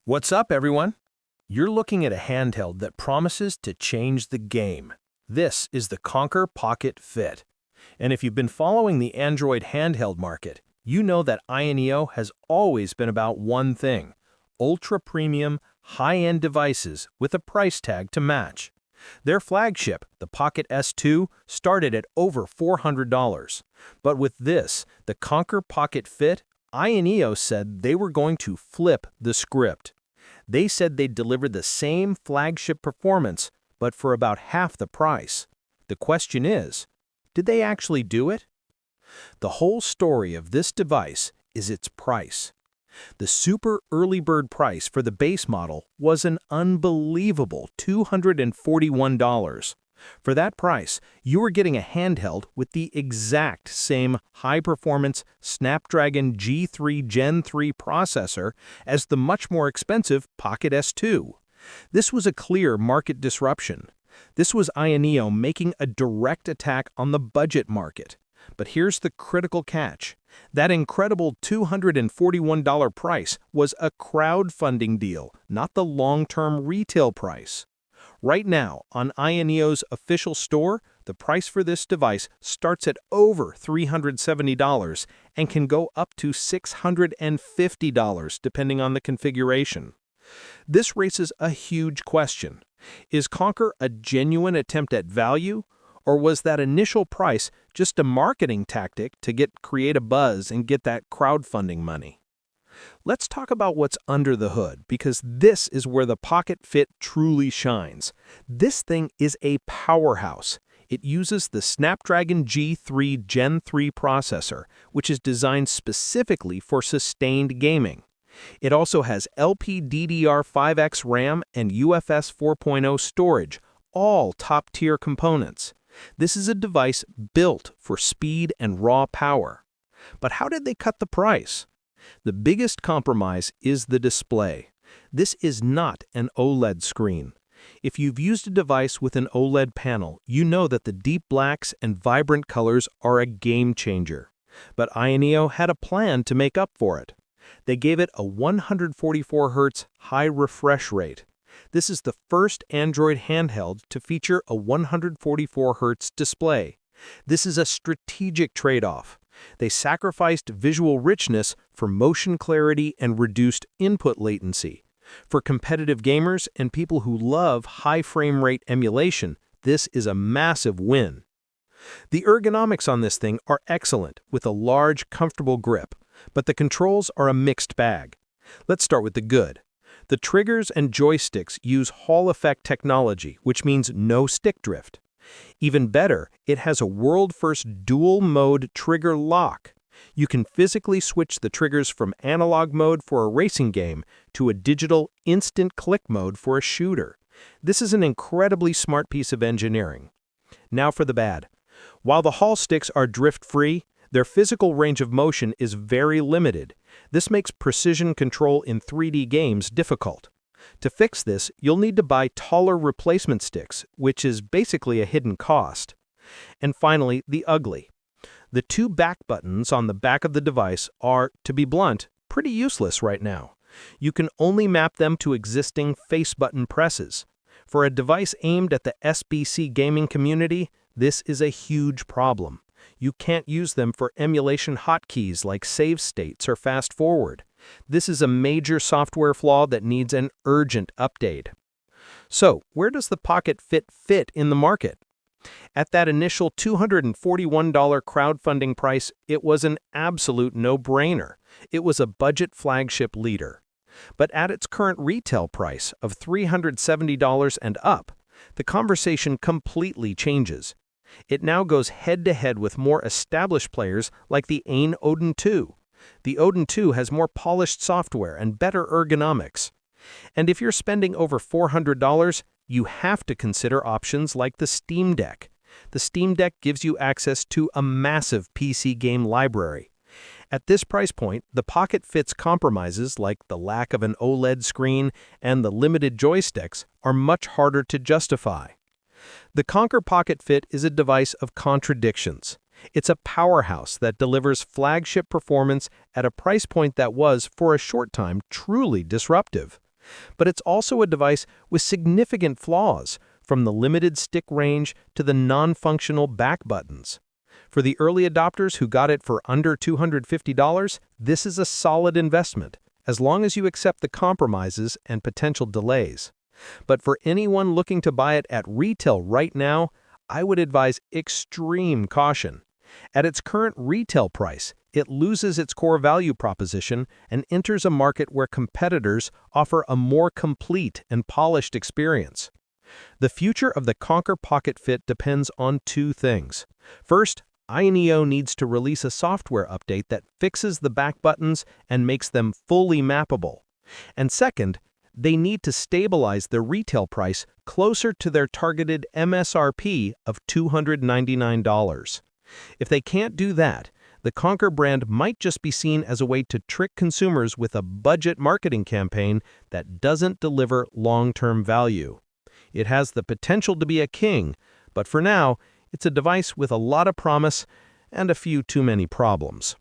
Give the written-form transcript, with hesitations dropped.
What's up, everyone? You're looking at a handheld that promises to change the game. This is the KONKR Pocket FIT. And if you've been following the Android handheld market, you know that AYANEO has always been about one thing: ultra-premium, high-end devices with a price tag to match. Their flagship, the Pocket S2, started at over $400. But with this, the KONKR Pocket FIT, AYANEO said they were going to flip the script. They said they'd deliver the same flagship performance, but for about half the price. The question is, did they actually do it? The whole story of this device is its price. The super early bird price for the base model was an unbelievable $241. For that price, you were getting a handheld with the exact same high-performance Snapdragon G3 Gen 3 processor as the much more expensive Pocket S2. This was a clear market disruption. This was AYANEO making a direct attack on the budget market. But here's the critical catch. That incredible $241 price was a crowdfunding deal, not the long-term retail price. Right now, on AYANEO's official store, the price for this device starts at over $370 and can go up to $650 depending on the configuration. This raises a huge question. Is KONKR a genuine attempt at value, or was that initial price just a marketing tactic to create a buzz and get that crowdfunding money? Let's talk about what's under the hood, because this is where the Pocket FIT truly shines. This thing is a powerhouse. It uses the Snapdragon G3 Gen 3 processor, which is designed specifically for sustained gaming. It also has LPDDR5X RAM and UFS 4.0 storage, all top-tier components. This is a device built for speed and raw power. But how did they cut the price? The biggest compromise is the display. This is not an OLED screen. If you've used a device with an OLED panel, you know that the deep blacks and vibrant colors are a game changer. But AYANEO had a plan to make up for it. They gave it a 144 Hz high refresh rate. This is the first Android handheld to feature a 144 Hz display. This is a strategic trade-off. They sacrificed visual richness for motion clarity and reduced input latency. For competitive gamers and people who love high frame rate emulation, this is a massive win. The ergonomics on this thing are excellent, with a large, comfortable grip, but the controls are a mixed bag. Let's start with the good. The triggers and joysticks use Hall effect technology, which means no stick drift. Even better, it has a world-first dual-mode trigger lock. You can physically switch the triggers from analog mode for a racing game to a digital instant click mode for a shooter. This is an incredibly smart piece of engineering. Now for the bad. While the Hall sticks are drift-free, their physical range of motion is very limited. This makes precision control in 3D games difficult. To fix this, you'll need to buy taller replacement sticks, which is basically a hidden cost. And finally, the ugly. The two back buttons on the back of the device are, to be blunt, pretty useless right now. You can only map them to existing face button presses. For a device aimed at the SBC gaming community, this is a huge problem. You can't use them for emulation hotkeys like save states or fast forward. This is a major software flaw that needs an urgent update. So, where does the Pocket FIT fit in the market? At that initial $241 crowdfunding price, it was an absolute no-brainer. It was a budget flagship leader. But at its current retail price of $370 and up, the conversation completely changes. It now goes head-to-head with more established players like the AYANEO Odin 2. The Odin 2 has more polished software and better ergonomics. And if you're spending over $400, you have to consider options like the Steam Deck. The Steam Deck gives you access to a massive PC game library. At this price point, the Pocket FIT's compromises like the lack of an OLED screen and the limited joysticks are much harder to justify. The KONKR Pocket FIT is a device of contradictions. It's a powerhouse that delivers flagship performance at a price point that was, for a short time, truly disruptive. But it's also a device with significant flaws, from the limited stick range to the non-functional back buttons. For the early adopters who got it for under $250, this is a solid investment, as long as you accept the compromises and potential delays. But for anyone looking to buy it at retail right now, I would advise extreme caution. At its current retail price, it loses its core value proposition and enters a market where competitors offer a more complete and polished experience. The future of the KONKR Pocket FIT depends on two things. First, AYANEO needs to release a software update that fixes the back buttons and makes them fully mappable. And second, they need to stabilize the retail price closer to their targeted MSRP of $299. If they can't do that, the KONKR brand might just be seen as a way to trick consumers with a budget marketing campaign that doesn't deliver long-term value. It has the potential to be a king, but for now, it's a device with a lot of promise and a few too many problems.